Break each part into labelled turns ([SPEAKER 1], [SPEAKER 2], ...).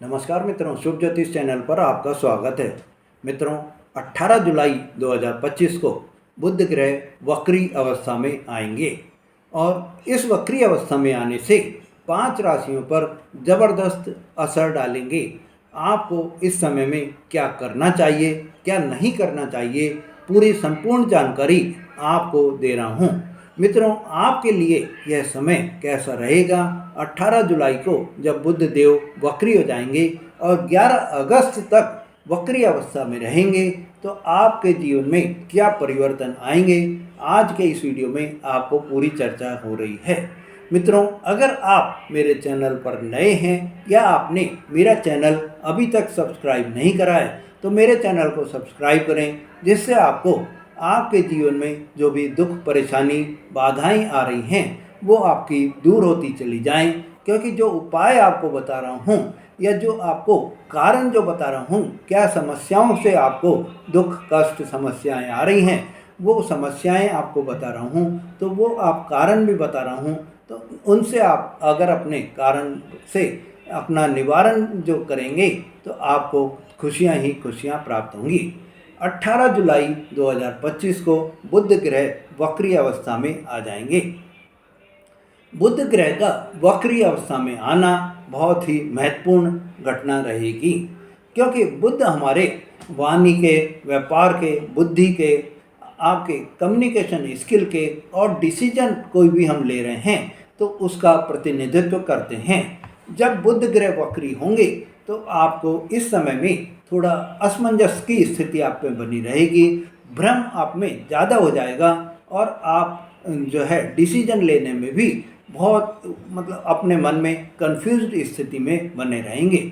[SPEAKER 1] नमस्कार मित्रों, शुभ ज्योतिष चैनल पर आपका स्वागत है। मित्रों, 18 जुलाई 2025 को बुध ग्रह वक्री अवस्था में आएंगे और इस वक्री अवस्था में आने से 5 राशियों पर जबरदस्त असर डालेंगे। आपको इस समय में क्या करना चाहिए, क्या नहीं करना चाहिए, पूरी संपूर्ण जानकारी आपको दे रहा हूँ। मित्रों, आपके लिए यह समय कैसा रहेगा? 18 जुलाई को जब बुध देव वक्री हो जाएंगे और 11 अगस्त तक वक्री अवस्था में रहेंगे तो आपके जीवन में क्या परिवर्तन आएंगे, आज के इस वीडियो में आपको पूरी चर्चा हो रही है। मित्रों, अगर आप मेरे चैनल पर नए हैं या आपने मेरा चैनल अभी तक सब्सक्राइब नहीं करा है तो मेरे चैनल को सब्सक्राइब करें, जिससे आपको आपके जीवन में जो भी दुख, परेशानी, बाधाएं आ रही हैं वो आपकी दूर होती चली जाएं। क्योंकि जो उपाय आपको बता रहा हूँ या जो आपको कारण जो बता रहा हूँ, क्या समस्याओं से आपको दुख, कष्ट, समस्याएं आ रही हैं, वो समस्याएं आपको बता रहा हूँ, तो वो आप कारण भी बता रहा हूँ, तो उनसे आप अगर अपने कारण से अपना निवारण जो करेंगे तो आपको खुशियाँ ही खुशियाँ प्राप्त होंगी। 18 जुलाई 2025 को बुध ग्रह वक्री अवस्था में आ जाएंगे। बुध ग्रह का वक्री अवस्था में आना बहुत ही महत्वपूर्ण घटना रहेगी, क्योंकि बुध हमारे वाणी के, व्यापार के, बुद्धि के, आपके कम्युनिकेशन स्किल के और डिसीजन कोई भी हम ले रहे हैं तो उसका प्रतिनिधित्व करते हैं। जब बुध ग्रह वक्री होंगे तो आपको इस समय में थोड़ा असमंजस की स्थिति आप में बनी रहेगी, भ्रम आप में ज़्यादा हो जाएगा और आप जो है डिसीजन लेने में भी बहुत अपने मन में कंफ्यूज्ड स्थिति में बने रहेंगे।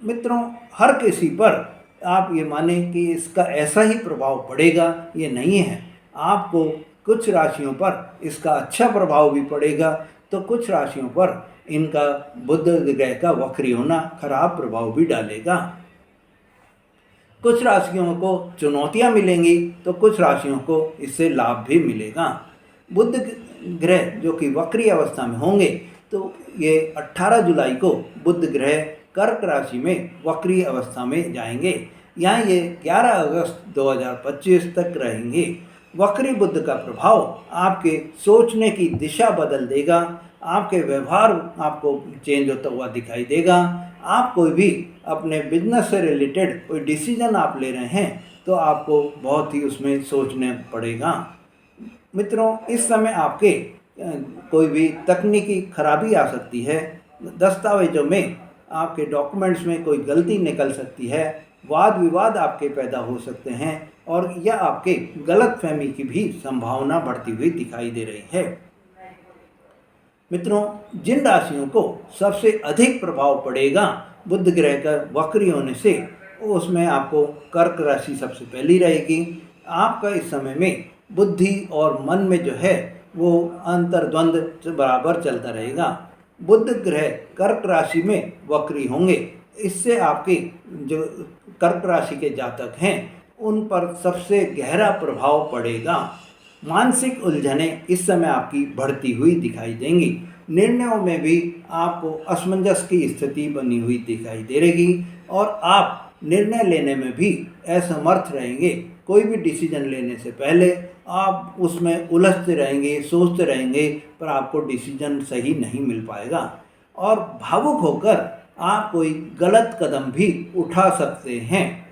[SPEAKER 1] मित्रों, हर किसी पर आप ये माने कि इसका ऐसा ही प्रभाव पड़ेगा, ये नहीं है। आपको कुछ राशियों पर इसका अच्छा प्रभाव भी पड़ेगा तो कुछ राशियों पर इनका बुध ग्रह का वक्री होना खराब प्रभाव भी डालेगा। कुछ राशियों को चुनौतियां मिलेंगी तो कुछ राशियों को इससे लाभ भी मिलेगा। बुध ग्रह जो कि वक्री अवस्था में होंगे तो ये 18 जुलाई को बुध ग्रह कर्क राशि में वक्री अवस्था में जाएंगे। यहाँ ये 11 अगस्त 2025 तक रहेंगे। वक्री बुध का प्रभाव आपके सोचने की दिशा बदल देगा, आपके व्यवहार आपको चेंज होता हुआ दिखाई देगा। आप कोई भी अपने बिजनेस से रिलेटेड कोई डिसीजन आप ले रहे हैं तो आपको बहुत ही उसमें सोचना पड़ेगा। मित्रों, इस समय आपके कोई भी तकनीकी खराबी आ सकती है, दस्तावेजों में आपके डॉक्यूमेंट्स में कोई गलती निकल सकती है, वाद विवाद आपके पैदा हो सकते हैं और यह आपके गलतफहमी की भी संभावना बढ़ती हुई दिखाई दे रही है। मित्रों, जिन राशियों को सबसे अधिक प्रभाव पड़ेगा बुध ग्रह का वक्री होने से, उसमें आपको कर्क राशि सबसे पहली रहेगी। आपका इस समय में बुद्धि और मन में जो है वो अंतर्द्वंद बराबर चलता रहेगा। बुध ग्रह कर्क राशि में वक्री होंगे, इससे आपके जो कर्क राशि के जातक हैं उन पर सबसे गहरा प्रभाव पड़ेगा। मानसिक उलझनें इस समय आपकी बढ़ती हुई दिखाई देंगी। निर्णयों में भी आपको असमंजस की स्थिति बनी हुई दिखाई दे रहेगी और आप निर्णय लेने में भी असमर्थ रहेंगे। कोई भी डिसीजन लेने से पहले आप उसमें उलझते रहेंगे, सोचते रहेंगे, पर आपको डिसीजन सही नहीं मिल पाएगा और भावुक होकर आप कोई गलत कदम भी उठा सकते हैं।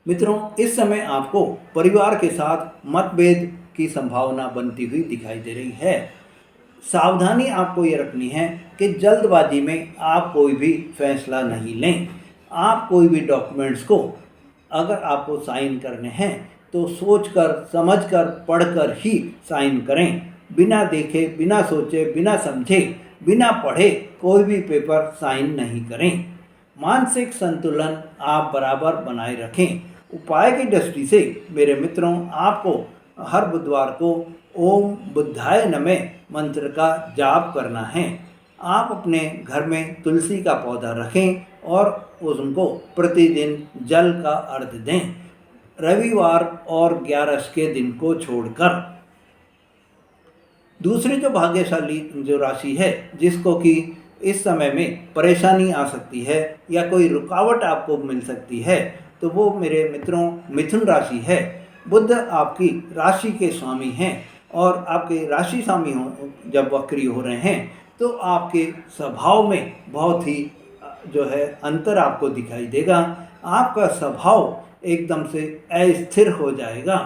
[SPEAKER 1] मित्रों, इस समय आपको परिवार के साथ मतभेद की संभावना बनती हुई दिखाई दे रही है। सावधानी आपको ये रखनी है कि जल्दबाजी में आप कोई भी फैसला नहीं लें। आप कोई भी डॉक्यूमेंट्स को अगर आपको साइन करने हैं तो सोचकर, समझकर, पढ़कर ही साइन करें। बिना देखे, बिना सोचे, बिना समझे, बिना पढ़े कोई भी पेपर साइन नहीं करें। मानसिक संतुलन आप बराबर बनाए रखें। उपाय की दृष्टि से मेरे मित्रों, आपको हर बुधवार को ओम बुद्धाय नमः मंत्र का जाप करना है। आप अपने घर में तुलसी का पौधा रखें और उनको प्रतिदिन जल का अर्घ दें, रविवार और 11 के दिन को छोड़कर। दूसरी जो भाग्यशाली जो राशि है जिसको कि इस समय में परेशानी आ सकती है या कोई रुकावट आपको मिल सकती है, तो वो मेरे मित्रों मिथुन राशि है। बुध आपकी राशि के स्वामी हैं और आपके राशि स्वामी हो जब वक्री हो रहे हैं तो आपके स्वभाव में बहुत ही जो है अंतर आपको दिखाई देगा। आपका स्वभाव एकदम से अस्थिर हो जाएगा।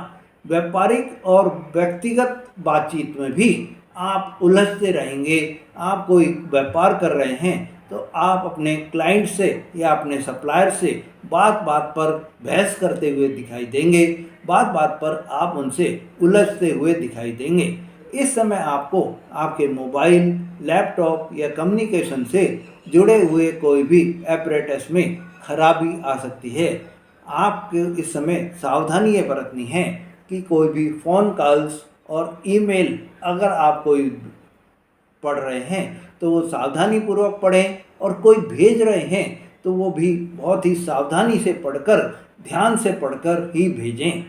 [SPEAKER 1] व्यापारिक और व्यक्तिगत बातचीत में भी आप उलझते रहेंगे। आप कोई व्यापार कर रहे हैं तो आप अपने क्लाइंट से या अपने सप्लायर से बात बात पर बहस करते हुए दिखाई देंगे। बात बात पर आप उनसे उलझते हुए दिखाई देंगे। इस समय आपको आपके मोबाइल, लैपटॉप या कम्युनिकेशन से जुड़े हुए कोई भी एपरेटस में खराबी आ सकती है। आपको इस समय सावधानी ये बरतनी है कि कोई भी फ़ोन कॉल्स और ईमेल अगर आप कोई पढ़ रहे हैं तो वो सावधानी पूर्वक पढ़ें, और कोई भेज रहे हैं तो वो भी बहुत ही सावधानी से पढ़कर, ध्यान से पढ़कर ही भेजें।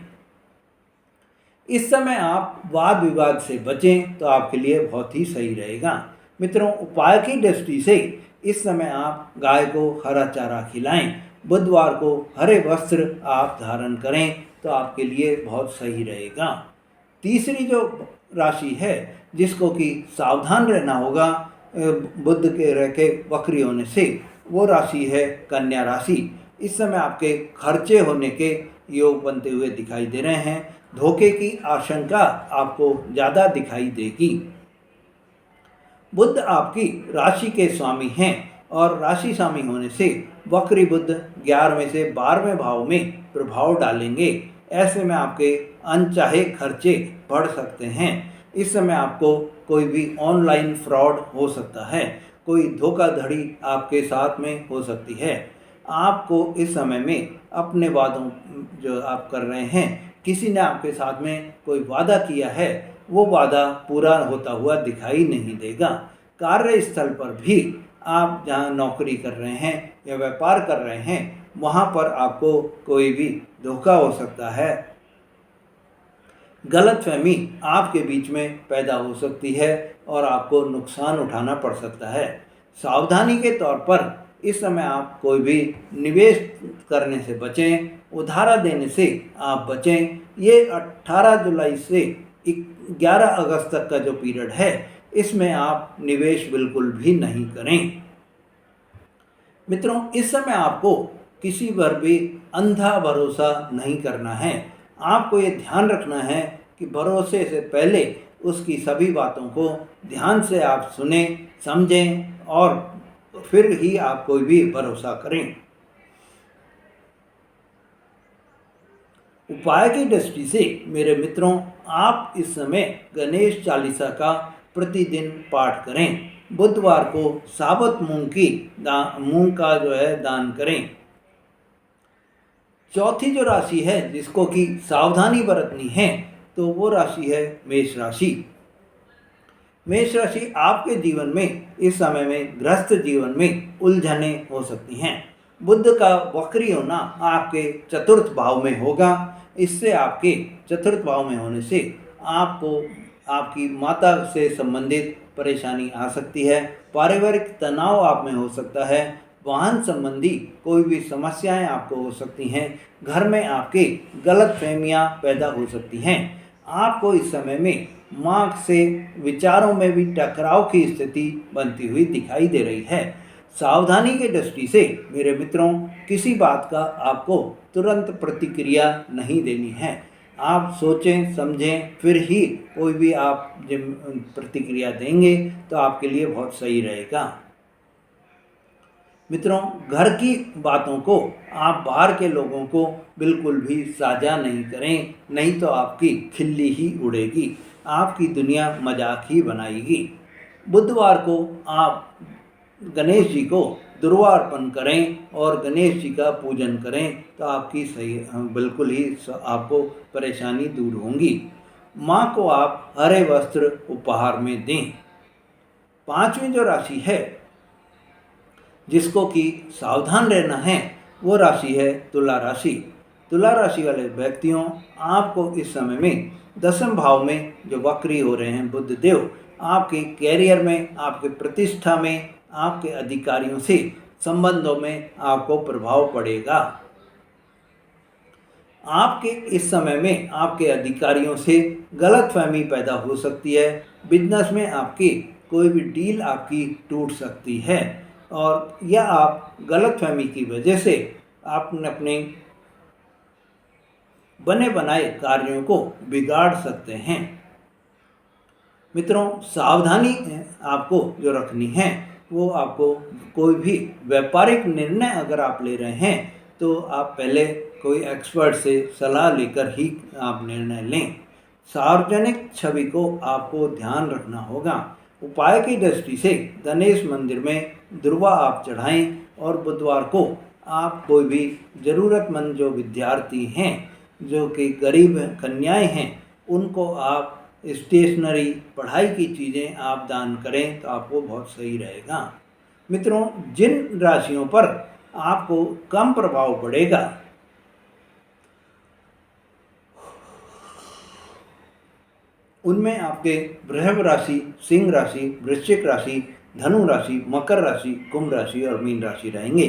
[SPEAKER 1] इस समय आप वाद विवाद से बचें तो आपके लिए बहुत ही सही रहेगा। मित्रों, उपाय की दृष्टि से इस समय आप गाय को हरा चारा खिलाएं। बुधवार को हरे वस्त्र आप धारण करें तो आपके लिए बहुत सही रहेगा। तीसरी जो राशि है जिसको कि सावधान रहना होगा बुध के रह के वक्री होने से, वो राशि है कन्या राशि। इस समय आपके खर्चे होने के योग बनते हुए दिखाई दे रहे हैं। धोखे की आशंका आपको ज़्यादा दिखाई देगी। बुध आपकी राशि के स्वामी हैं और राशि स्वामी होने से वक्री बुध 11वें से 12वें भाव में प्रभाव डालेंगे। ऐसे में आपके अनचाहे खर्चे बढ़ सकते हैं। इस समय आपको कोई भी ऑनलाइन फ्रॉड हो सकता है, कोई धोखाधड़ी आपके साथ में हो सकती है। आपको इस समय में अपने वादों जो आप कर रहे हैं, किसी ने आपके साथ में कोई वादा किया है, वो वादा पूरा होता हुआ दिखाई नहीं देगा। कार्यस्थल पर भी आप जहाँ नौकरी कर रहे हैं या व्यापार कर रहे हैं, वहाँ पर आपको कोई भी धोखा हो सकता है। गलतफहमी आपके बीच में पैदा हो सकती है और आपको नुकसान उठाना पड़ सकता है। सावधानी के तौर पर इस समय आप कोई भी निवेश करने से बचें, उधारा देने से आप बचें। ये 18 जुलाई से 11 अगस्त तक का जो पीरियड है, इसमें आप निवेश बिल्कुल भी नहीं करें। मित्रों, इस समय आपको किसी पर भी अंधा भरोसा नहीं करना है। आपको ये ध्यान रखना है कि भरोसे से पहले उसकी सभी बातों को ध्यान से आप सुने, समझें और फिर ही आप कोई भी भरोसा करें। उपाय की दृष्टि से मेरे मित्रों, आप इस समय गणेश चालीसा का प्रतिदिन पाठ करें। बुधवार को साबुत मूंग का जो है दान करें। चौथी जो राशि है जिसको कि सावधानी बरतनी है, तो वो राशि है मेष राशि। मेष राशि आपके जीवन में इस समय में गृहस्थ जीवन में उलझने हो सकती हैं। बुध का वक्री होना आपके चतुर्थ भाव में होगा। इससे आपके चतुर्थ भाव में होने से आपको आपकी माता से संबंधित परेशानी आ सकती है। पारिवारिक तनाव आप में हो सकता है। वाहन संबंधी कोई भी समस्याएं आपको हो सकती हैं। घर में आपके गलतफहमियां पैदा हो सकती हैं। आपको इस समय में माँ से विचारों में भी टकराव की स्थिति बनती हुई दिखाई दे रही है। सावधानी की दृष्टि से मेरे मित्रों, किसी बात का आपको तुरंत प्रतिक्रिया नहीं देनी है। आप सोचें समझें फिर ही कोई भी आप जब प्रतिक्रिया देंगे तो आपके लिए बहुत सही रहेगा। मित्रों, घर की बातों को आप बाहर के लोगों को बिल्कुल भी साझा नहीं करें, नहीं तो आपकी खिल्ली ही उड़ेगी, आपकी दुनिया मजाक ही बनाएगी। बुधवार को आप गणेश जी को दुर्वा अर्पण करें और गणेश जी का पूजन करें तो आपकी सही बिल्कुल ही आपको परेशानी दूर होंगी। माँ को आप हरे वस्त्र उपहार में दें। पांचवी जो राशि है जिसको कि सावधान रहना है, वो राशि है तुला राशि। तुला राशि वाले व्यक्तियों, आपको इस समय में 10वें भाव में जो वक्री हो रहे हैं बुध देव, आपके कैरियर में, आपके प्रतिष्ठा में, आपके अधिकारियों से संबंधों में आपको प्रभाव पड़ेगा। आपके इस समय में आपके अधिकारियों से गलतफहमी पैदा हो सकती है। बिजनेस में आपकी कोई भी डील आपकी टूट सकती है और या आप गलतफहमी की वजह से आपने अपने बने बनाए कार्यों को बिगाड़ सकते हैं। मित्रों, सावधानी आपको जो रखनी है वो आपको कोई भी व्यापारिक निर्णय अगर आप ले रहे हैं तो आप पहले कोई एक्सपर्ट से सलाह लेकर ही आप निर्णय लें। सार्वजनिक छवि को आपको ध्यान रखना होगा। उपाय की दृष्टि से गणेश मंदिर में दुर्वा आप चढ़ाएं और बुधवार को आप कोई भी ज़रूरतमंद जो विद्यार्थी हैं, जो कि गरीब कन्याएं हैं, उनको आप स्टेशनरी पढ़ाई की चीज़ें आप दान करें तो आपको बहुत सही रहेगा। मित्रों, जिन राशियों पर आपको कम प्रभाव पड़ेगा उनमें आपके वृषभ राशि, सिंह राशि, वृश्चिक राशि, धनु राशि, मकर राशि, कुंभ राशि और मीन राशि रहेंगे।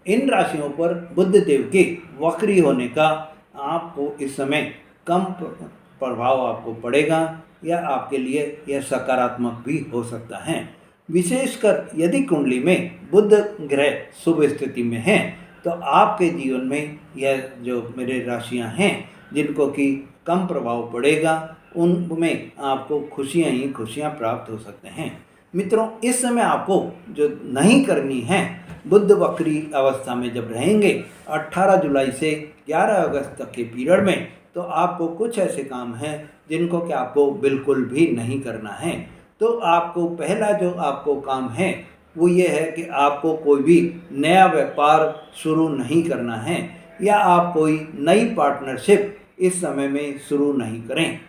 [SPEAKER 1] इन राशियों पर बुध देव के वक्री होने का आपको इस समय कम प्रभाव आपको पड़ेगा या आपके लिए यह सकारात्मक भी हो सकता है। विशेषकर यदि कुंडली में बुध ग्रह शुभ स्थिति में हैं तो आपके जीवन में यह जो मेरे राशियां हैं जिनको कि कम प्रभाव पड़ेगा उनमें आपको खुशियां ही खुशियां प्राप्त हो सकते हैं। मित्रों, इस समय आपको जो नहीं करनी है, बुध वक्री अवस्था में जब रहेंगे 18 जुलाई से 11 अगस्त तक के पीरियड में, तो आपको कुछ ऐसे काम हैं जिनको कि आपको बिल्कुल भी नहीं करना है। तो आपको पहला जो आपको काम है वो ये है कि आपको कोई भी नया व्यापार शुरू नहीं करना है या आप कोई नई पार्टनरशिप इस समय में शुरू नहीं करें।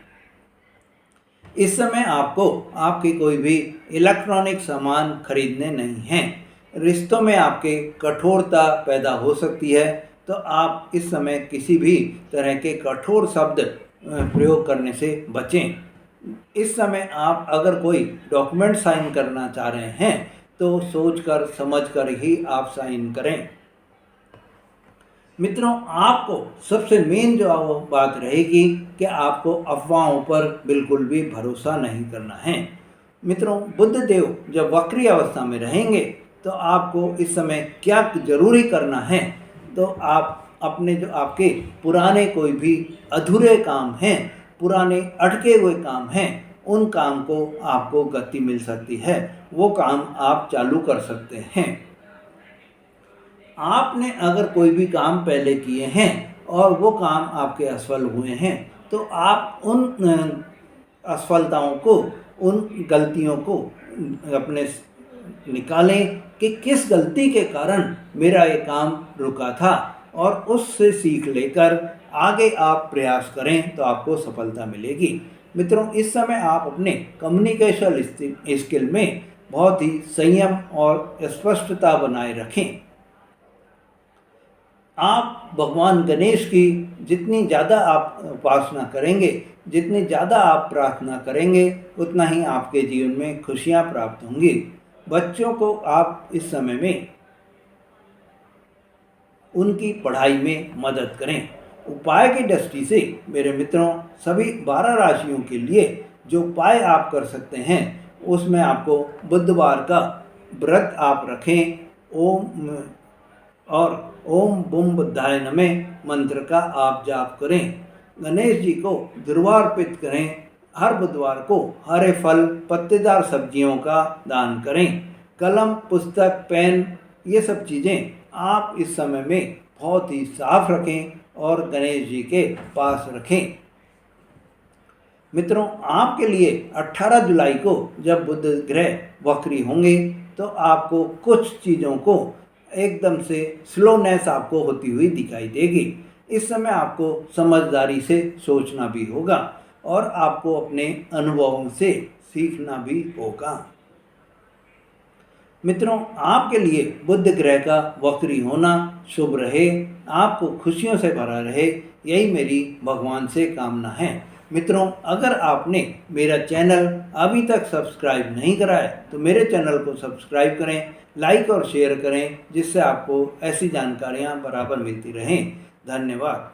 [SPEAKER 1] इस समय आपको आपकी कोई भी इलेक्ट्रॉनिक सामान खरीदने नहीं हैं। रिश्तों में आपके कठोरता पैदा हो सकती है, तो आप इस समय किसी भी तरह के कठोर शब्द प्रयोग करने से बचें। इस समय आप अगर कोई डॉक्यूमेंट साइन करना चाह रहे हैं तो सोचकर समझकर ही आप साइन करें। मित्रों, आपको सबसे मेन जो बात रहेगी कि आपको अफवाहों पर बिल्कुल भी भरोसा नहीं करना है। मित्रों, बुध देव जब वक्री अवस्था में रहेंगे तो आपको इस समय क्या जरूरी करना है, तो आप अपने जो आपके पुराने कोई भी अधूरे काम हैं, पुराने अटके हुए काम हैं, उन काम को आपको गति मिल सकती है, वो काम आप चालू कर सकते हैं। आपने अगर कोई भी काम पहले किए हैं और वो काम आपके असफल हुए हैं तो आप उन असफलताओं को, उन गलतियों को अपने निकालें कि किस गलती के कारण मेरा ये काम रुका था और उससे सीख लेकर आगे आप प्रयास करें तो आपको सफलता मिलेगी। मित्रों, इस समय आप अपने कम्युनिकेशन स्किल में बहुत ही संयम और स्पष्टता बनाए रखें। आप भगवान गणेश की जितनी ज़्यादा आप उपासना करेंगे, जितनी ज़्यादा आप प्रार्थना करेंगे, उतना ही आपके जीवन में खुशियाँ प्राप्त होंगी। बच्चों को आप इस समय में उनकी पढ़ाई में मदद करें। उपाय की दृष्टि से मेरे मित्रों, सभी 12 राशियों के लिए जो उपाय आप कर सकते हैं उसमें आपको बुधवार का व्रत आप रखें। ओम बुम बुद्धाय नमः मंत्र का आप जाप करें। गणेश जी को दुर्वा अर्पित करें। हर बुधवार को हरे फल, पत्तेदार सब्जियों का दान करें। कलम, पुस्तक, पेन, ये सब चीज़ें आप इस समय में बहुत ही साफ रखें और गणेश जी के पास रखें। मित्रों, आपके लिए 18 जुलाई को जब बुध ग्रह वक्री होंगे तो आपको कुछ चीज़ों को एकदम से स्लोनेस आपको होती हुई दिखाई देगी। इस समय आपको समझदारी से सोचना भी होगा और आपको अपने अनुभवों से सीखना भी होगा। मित्रों, आपके लिए बुध ग्रह का वक्री होना शुभ रहे, आपको खुशियों से भरा रहे, यही मेरी भगवान से कामना है। मित्रों, अगर आपने मेरा चैनल अभी तक सब्सक्राइब नहीं करा है तो मेरे चैनल को सब्सक्राइब करें, लाइक और शेयर करें, जिससे आपको ऐसी जानकारियाँ बराबर मिलती रहें। धन्यवाद।